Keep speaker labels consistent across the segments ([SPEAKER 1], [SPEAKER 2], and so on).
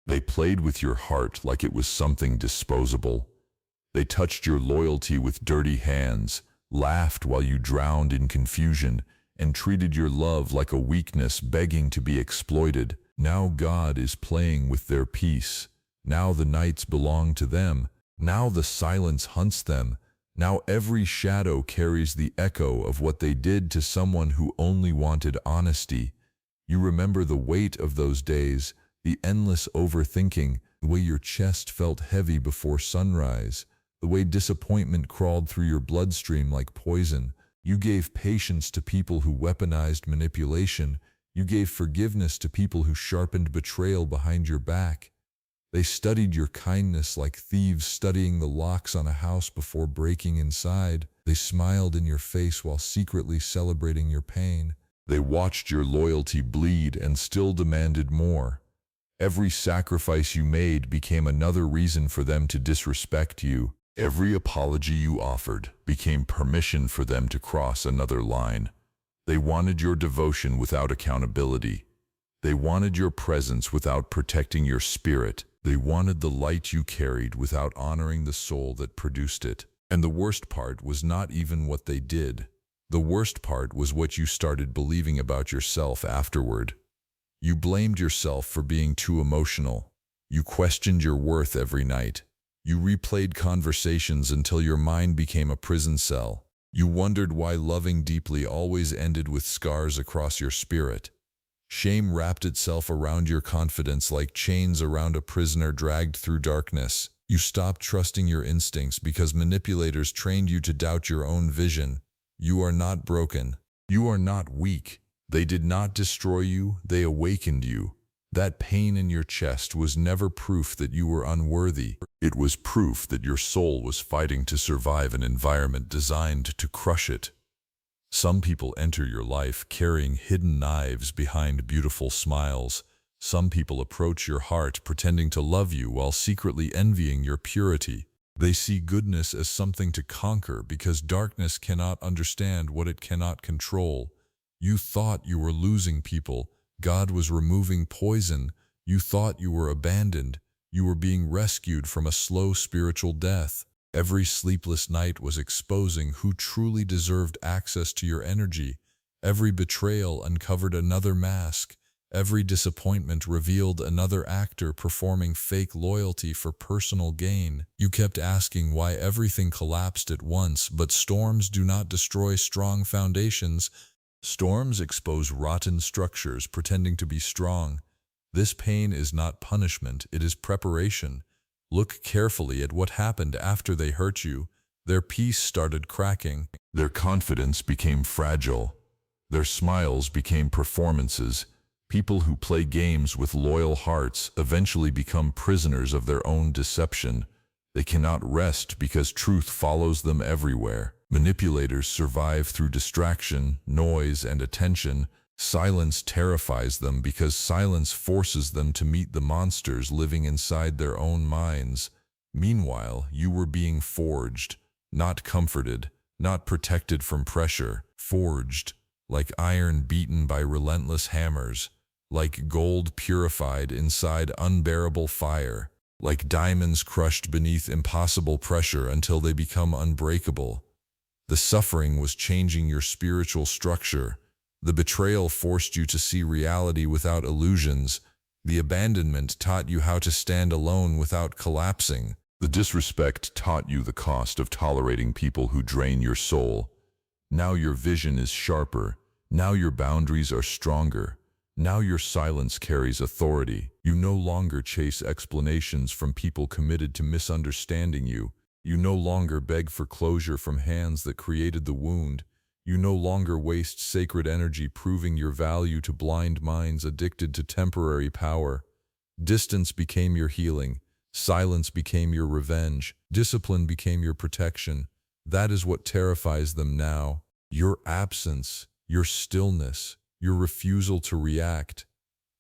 [SPEAKER 1] They played with your heart like it was something disposable. They touched your loyalty with dirty hands, laughed while you drowned in confusion, and treated your love like a weakness begging to be exploited. Now God is playing with their peace. Now the nights belong to them. Now the silence hunts them. Now every shadow carries the echo of what they did to someone who only wanted honesty. You remember the weight of those days, the endless overthinking, the way your chest felt heavy before sunrise, the way disappointment crawled through your bloodstream like poison. You gave patience to people who weaponized manipulation. You gave forgiveness to people who sharpened betrayal behind your back. They studied your kindness like thieves studying the locks on a house before breaking inside. They smiled in your face while secretly celebrating your pain. They watched your loyalty bleed and still demanded more. Every sacrifice you made became another reason for them to disrespect you. Every apology you offered became permission for them to cross another line. They wanted your devotion without accountability. They wanted your presence without protecting your spirit. They wanted the light you carried without honoring the soul that produced it. And the worst part was not even what they did. The worst part was what you started believing about yourself afterward. You blamed yourself for being too emotional. You questioned your worth every night. You replayed conversations until your mind became a prison cell. You wondered why loving deeply always ended with scars across your spirit. Shame wrapped itself around your confidence like chains around a prisoner dragged through darkness. You stopped trusting your instincts because manipulators trained you to doubt your own vision. You are not broken. You are not weak. They did not destroy you, they awakened you. That pain in your chest was never proof that you were unworthy. It was proof that your soul was fighting to survive an environment designed to crush it. Some people enter your life carrying hidden knives behind beautiful smiles. Some people approach your heart pretending to love you while secretly envying your purity. They see goodness as something to conquer because darkness cannot understand what it cannot control. You thought you were losing people. God was removing poison. You thought you were abandoned. You were being rescued from a slow spiritual death. Every sleepless night was exposing who truly deserved access to your energy. Every betrayal uncovered another mask. Every disappointment revealed another actor performing fake loyalty for personal gain. You kept asking why everything collapsed at once, but storms do not destroy strong foundations. Storms expose rotten structures pretending to be strong. This pain is not punishment, it is preparation. Look carefully at what happened after they hurt you. Their peace started cracking. Their confidence became fragile. Their smiles became performances. People who play games with loyal hearts eventually become prisoners of their own deception. They cannot rest because truth follows them everywhere. Manipulators survive through distraction, noise, and attention. Silence terrifies them because silence forces them to meet the monsters living inside their own minds. Meanwhile, you were being forged, not comforted, not protected from pressure. Forged, like iron beaten by relentless hammers, like gold purified inside unbearable fire, like diamonds crushed beneath impossible pressure until they become unbreakable. The suffering was changing your spiritual structure. The betrayal forced you to see reality without illusions. The abandonment taught you how to stand alone without collapsing. The disrespect taught you the cost of tolerating people who drain your soul. Now your vision is sharper. Now your boundaries are stronger. Now your silence carries authority. You no longer chase explanations from people committed to misunderstanding you. You no longer beg for closure from hands that created the wound. You no longer waste sacred energy proving your value to blind minds addicted to temporary power. Distance became your healing. Silence became your revenge. Discipline became your protection. That is what terrifies them now. Your absence, your stillness, your refusal to react.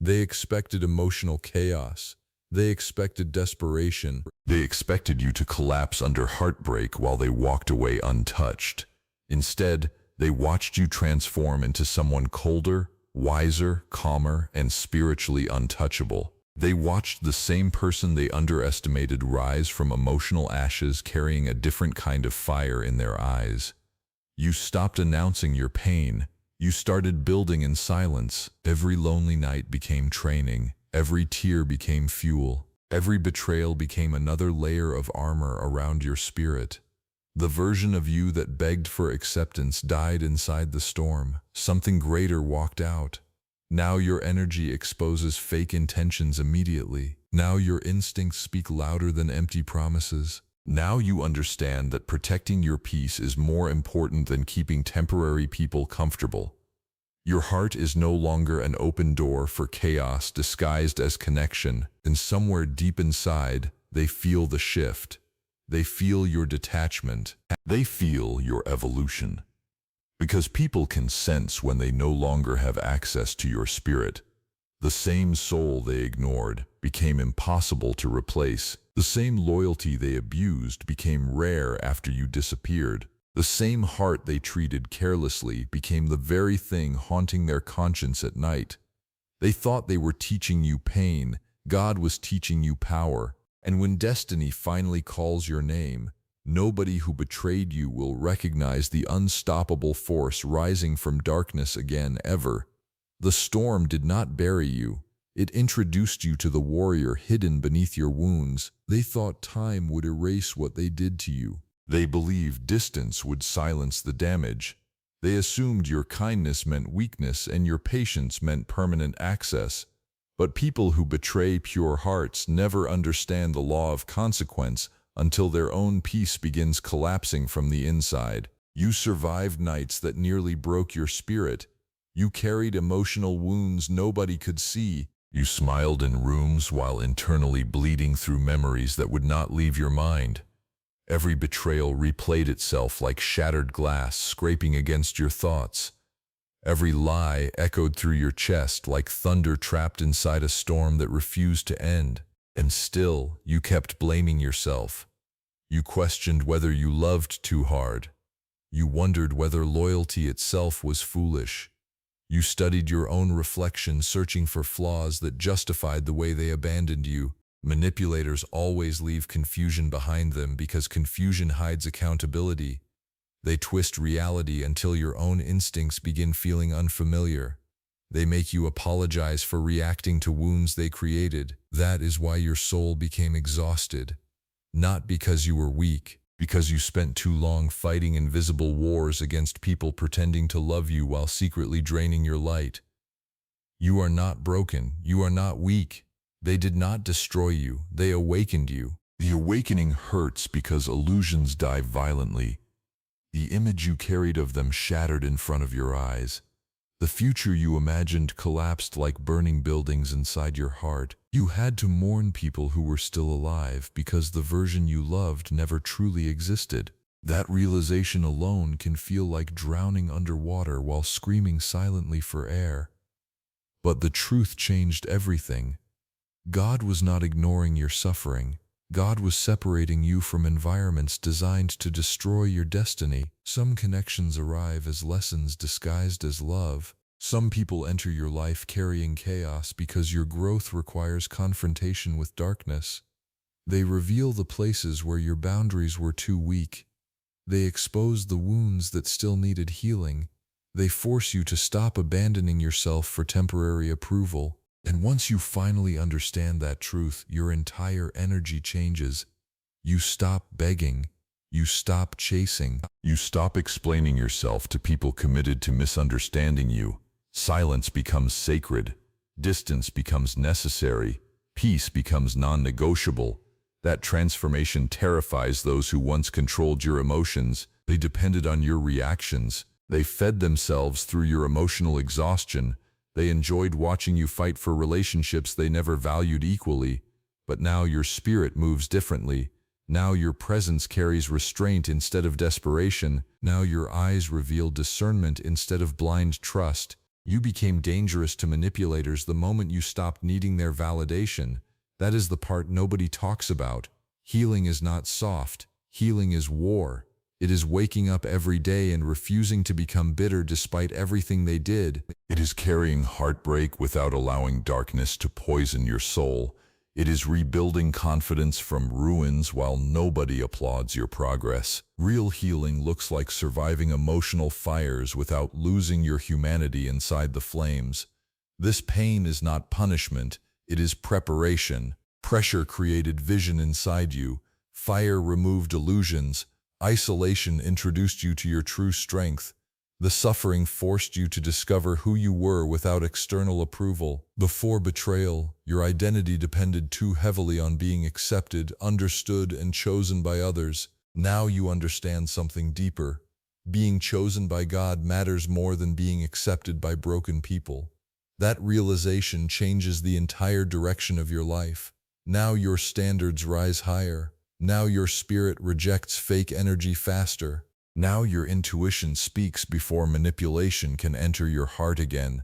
[SPEAKER 1] They expected emotional chaos. They expected desperation. They expected you to collapse under heartbreak while they walked away untouched. Instead, they watched you transform into someone colder, wiser, calmer, and spiritually untouchable. They watched the same person they underestimated rise from emotional ashes carrying a different kind of fire in their eyes. You stopped announcing your pain. You started building in silence. Every lonely night became training. Every tear became fuel. Every betrayal became another layer of armor around your spirit. The version of you that begged for acceptance died inside the storm. Something greater walked out. Now your energy exposes fake intentions immediately. Now your instincts speak louder than empty promises. Now you understand that protecting your peace is more important than keeping temporary people comfortable. Your heart is no longer an open door for chaos disguised as connection, and somewhere deep inside, they feel the shift. They feel your detachment. They feel your evolution. Because people can sense when they no longer have access to your spirit. The same soul they ignored became impossible to replace. The same loyalty they abused became rare after you disappeared. The same heart they treated carelessly became the very thing haunting their conscience at night. They thought they were teaching you pain. God was teaching you power. And when destiny finally calls your name, nobody who betrayed you will recognize the unstoppable force rising from darkness again ever. The storm did not bury you. It introduced you to the warrior hidden beneath your wounds. They thought time would erase what they did to you. They believed distance would silence the damage. They assumed your kindness meant weakness and your patience meant permanent access. But people who betray pure hearts never understand the law of consequence until their own peace begins collapsing from the inside. You survived nights that nearly broke your spirit. You carried emotional wounds nobody could see. You smiled in rooms while internally bleeding through memories that would not leave your mind. Every betrayal replayed itself like shattered glass scraping against your thoughts. Every lie echoed through your chest like thunder trapped inside a storm that refused to end. And still, you kept blaming yourself. You questioned whether you loved too hard. You wondered whether loyalty itself was foolish. You studied your own reflection, searching for flaws that justified the way they abandoned you. Manipulators always leave confusion behind them because confusion hides accountability. They twist reality until your own instincts begin feeling unfamiliar. They make you apologize for reacting to wounds they created. That is why your soul became exhausted. Not because you were weak, because you spent too long fighting invisible wars against people pretending to love you while secretly draining your light. You are not broken. You are not weak. They did not destroy you. They awakened you. The awakening hurts because illusions die violently. The image you carried of them shattered in front of your eyes. The future you imagined collapsed like burning buildings inside your heart. You had to mourn people who were still alive because the version you loved never truly existed. That realization alone can feel like drowning underwater while screaming silently for air. But the truth changed everything. God was not ignoring your suffering. God was separating you from environments designed to destroy your destiny. Some connections arrive as lessons disguised as love. Some people enter your life carrying chaos because your growth requires confrontation with darkness. They reveal the places where your boundaries were too weak. They expose the wounds that still needed healing. They force you to stop abandoning yourself for temporary approval. And once you finally understand that truth, your entire energy changes. You stop begging. You stop chasing. You stop explaining yourself to people committed to misunderstanding you. Silence becomes sacred. Distance becomes necessary. Peace becomes non-negotiable. That transformation terrifies those who once controlled your emotions. They depended on your reactions. They fed themselves through your emotional exhaustion. They enjoyed watching you fight for relationships they never valued equally. But now your spirit moves differently. Now your presence carries restraint instead of desperation. Now your eyes reveal discernment instead of blind trust. You became dangerous to manipulators the moment you stopped needing their validation. That is the part nobody talks about. Healing is not soft. Healing is war. It is waking up every day and refusing to become bitter despite everything they did. It is carrying heartbreak without allowing darkness to poison your soul. It is rebuilding confidence from ruins while nobody applauds your progress. Real healing looks like surviving emotional fires without losing your humanity inside the flames. This pain is not punishment, it is preparation. Pressure created vision inside you. Fire removed illusions. Isolation introduced you to your true strength. The suffering forced you to discover who you were without external approval. Before betrayal, your identity depended too heavily on being accepted, understood, and chosen by others. Now you understand something deeper. Being chosen by God matters more than being accepted by broken people. That realization changes the entire direction of your life. Now your standards rise higher. Now your spirit rejects fake energy faster. Now your intuition speaks before manipulation can enter your heart again.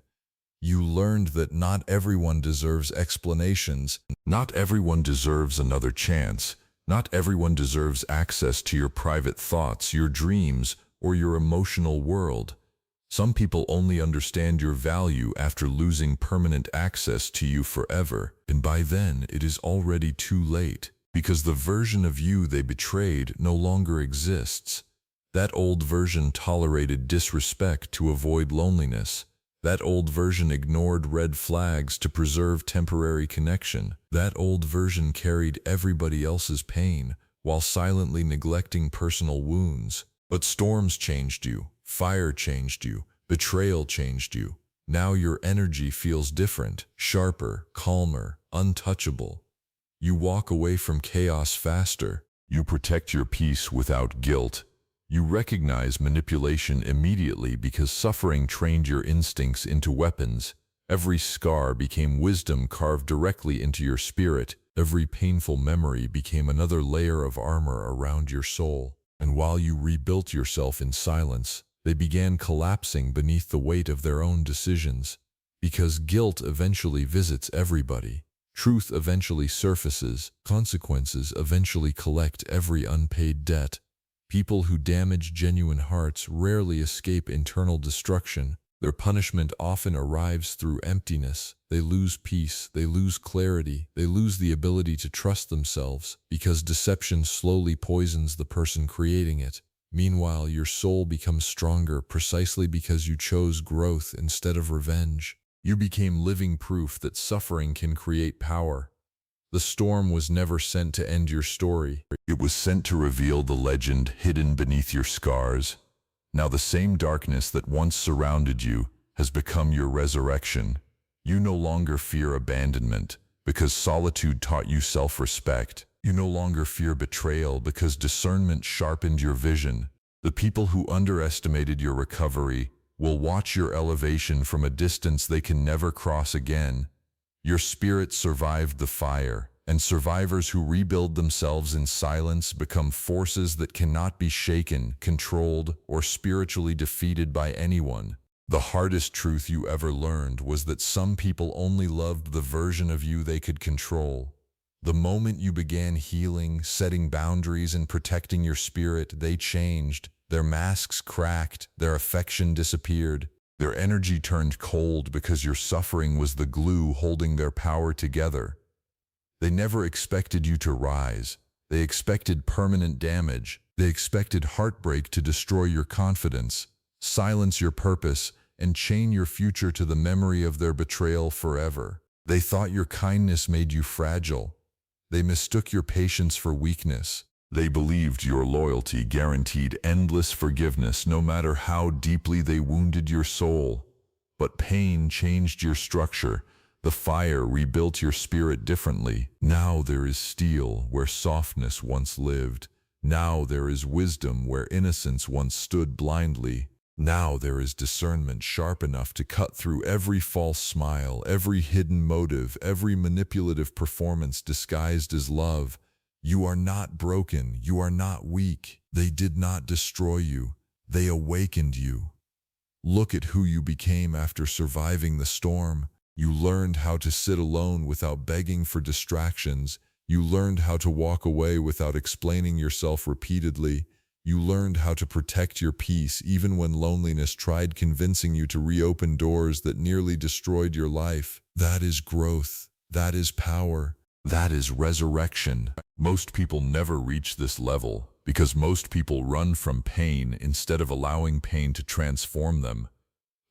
[SPEAKER 1] You learned that not everyone deserves explanations. Not everyone deserves another chance. Not everyone deserves access to your private thoughts, your dreams, or your emotional world. Some people only understand your value after losing permanent access to you forever, and by then it is already too late, because the version of you they betrayed no longer exists. That old version tolerated disrespect to avoid loneliness. That old version ignored red flags to preserve temporary connection. That old version carried everybody else's pain while silently neglecting personal wounds. But storms changed you, fire changed you, betrayal changed you. Now your energy feels different, sharper, calmer, untouchable. You walk away from chaos faster. You protect your peace without guilt. You recognize manipulation immediately because suffering trained your instincts into weapons. Every scar became wisdom carved directly into your spirit. Every painful memory became another layer of armor around your soul. And while you rebuilt yourself in silence, they began collapsing beneath the weight of their own decisions. Because guilt eventually visits everybody. Truth eventually surfaces. Consequences eventually collect every unpaid debt. People who damage genuine hearts rarely escape internal destruction. Their punishment often arrives through emptiness. They lose peace, they lose clarity, they lose the ability to trust themselves, because deception slowly poisons the person creating it. Meanwhile, your soul becomes stronger precisely because you chose growth instead of revenge. You became living proof that suffering can create power. The storm was never sent to end your story. It was sent to reveal the legend hidden beneath your scars. Now the same darkness that once surrounded you has become your resurrection. You no longer fear abandonment because solitude taught you self-respect. You no longer fear betrayal because discernment sharpened your vision. The people who underestimated your recovery will watch your elevation from a distance they can never cross again. Your spirit survived the fire, and survivors who rebuild themselves in silence become forces that cannot be shaken, controlled, or spiritually defeated by anyone. The hardest truth you ever learned was that some people only loved the version of you they could control. The moment you began healing, setting boundaries, and protecting your spirit, they changed. Their masks cracked, their affection disappeared. Their energy turned cold because your suffering was the glue holding their power together. They never expected you to rise. They expected permanent damage. They expected heartbreak to destroy your confidence, silence your purpose, and chain your future to the memory of their betrayal forever. They thought your kindness made you fragile. They mistook your patience for weakness. They believed your loyalty guaranteed endless forgiveness no matter how deeply they wounded your soul. But pain changed your structure. The fire rebuilt your spirit differently. Now there is steel where softness once lived. Now there is wisdom where innocence once stood blindly. Now there is discernment sharp enough to cut through every false smile, every hidden motive, every manipulative performance disguised as love. You are not broken. You are not weak. They did not destroy you. They awakened you. Look at who you became after surviving the storm. You learned how to sit alone without begging for distractions. You learned how to walk away without explaining yourself repeatedly. You learned how to protect your peace even when loneliness tried convincing you to reopen doors that nearly destroyed your life. That is growth. That is power. That is resurrection. Most people never reach this level because most people run from pain instead of allowing pain to transform them.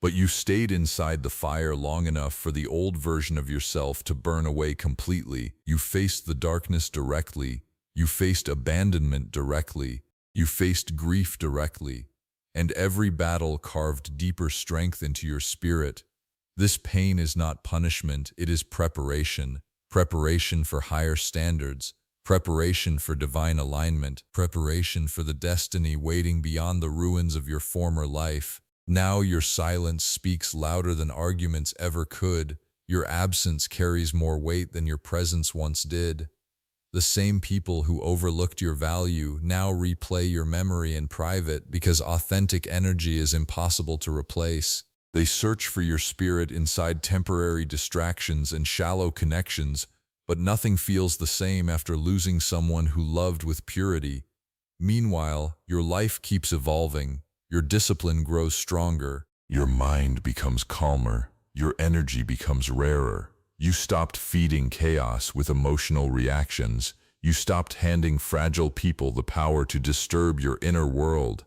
[SPEAKER 1] But you stayed inside the fire long enough for the old version of yourself to burn away completely. You faced the darkness directly. You faced abandonment directly. You faced grief directly. And every battle carved deeper strength into your spirit. This pain is not punishment, it is preparation. Preparation for higher standards. Preparation for divine alignment. Preparation for the destiny waiting beyond the ruins of your former life. Now your silence speaks louder than arguments ever could. Your absence carries more weight than your presence once did. The same people who overlooked your value now replay your memory in private because authentic energy is impossible to replace. They search for your spirit inside temporary distractions and shallow connections, but nothing feels the same after losing someone who loved with purity. Meanwhile, your life keeps evolving. Your discipline grows stronger. Your mind becomes calmer. Your energy becomes rarer. You stopped feeding chaos with emotional reactions. You stopped handing fragile people the power to disturb your inner world.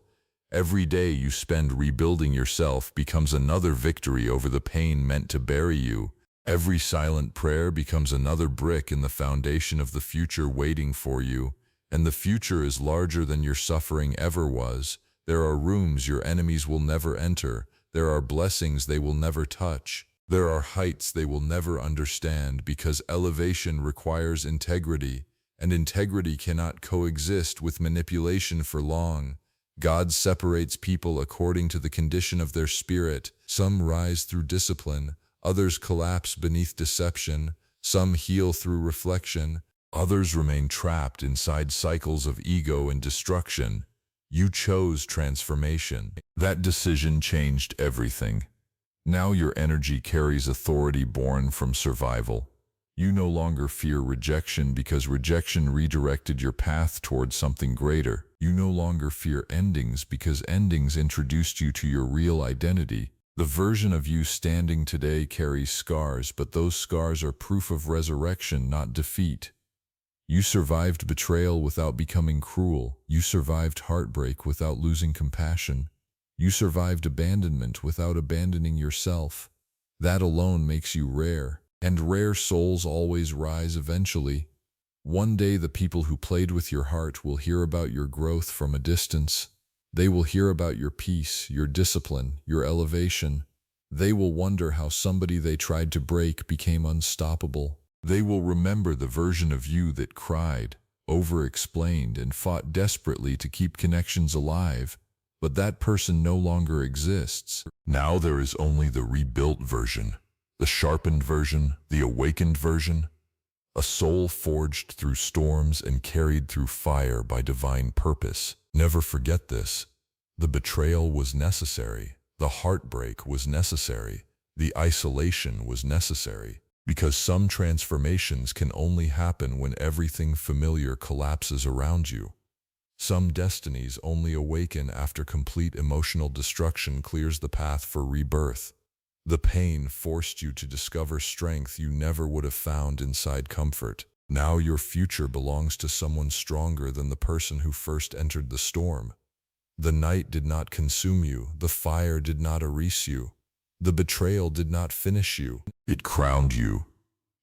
[SPEAKER 1] Every day you spend rebuilding yourself becomes another victory over the pain meant to bury you. Every silent prayer becomes another brick in the foundation of the future waiting for you. And the future is larger than your suffering ever was. There are rooms your enemies will never enter. There are blessings they will never touch. There are heights they will never understand because elevation requires integrity, and integrity cannot coexist with manipulation for long. God separates people according to the condition of their spirit. Some rise through discipline, others collapse beneath deception, some heal through reflection, others remain trapped inside cycles of ego and destruction. You chose transformation. That decision changed everything. Now your energy carries authority born from survival. You no longer fear rejection because rejection redirected your path towards something greater. You no longer fear endings because endings introduced you to your real identity. The version of you standing today carries scars, but those scars are proof of resurrection, not defeat. You survived betrayal without becoming cruel. You survived heartbreak without losing compassion. You survived abandonment without abandoning yourself. That alone makes you rare, and rare souls always rise eventually. One day the people who played with your heart will hear about your growth from a distance. They will hear about your peace, your discipline, your elevation. They will wonder how somebody they tried to break became unstoppable. They will remember the version of you that cried, over-explained, and fought desperately to keep connections alive. But that person no longer exists. Now there is only the rebuilt version, the sharpened version, the awakened version. A soul forged through storms and carried through fire by divine purpose. Never forget this. The betrayal was necessary. The heartbreak was necessary. The isolation was necessary. Because some transformations can only happen when everything familiar collapses around you. Some destinies only awaken after complete emotional destruction clears the path for rebirth. The pain forced you to discover strength you never would have found inside comfort. Now your future belongs to someone stronger than the person who first entered the storm. The night did not consume you. The fire did not erase you. The betrayal did not finish you. It crowned you.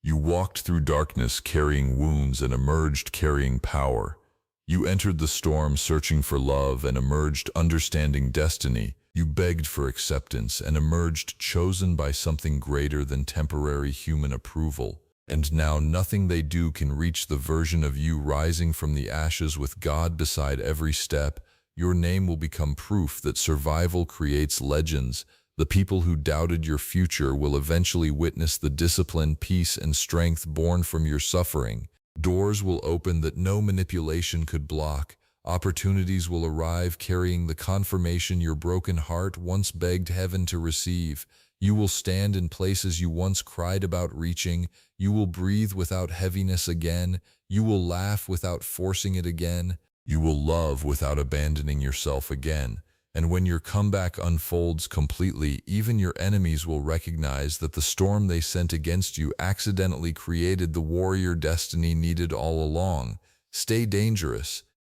[SPEAKER 1] You walked through darkness carrying wounds and emerged carrying power. You entered the storm searching for love and emerged understanding destiny. You begged for acceptance and emerged chosen by something greater than temporary human approval. And now nothing they do can reach the version of you rising from the ashes with God beside every step. Your name will become proof that survival creates legends. The people who doubted your future will eventually witness the discipline, peace, and strength born from your suffering. Doors will open that no manipulation could block. Opportunities will arrive carrying the confirmation your broken heart once begged heaven to receive. You will stand in places you once cried about reaching. You will breathe without heaviness again. You will laugh without forcing it again. You will love without abandoning yourself again. And when your comeback unfolds completely, even your enemies will recognize that the storm they sent against you accidentally created the warrior destiny needed all along. Stay dangerous.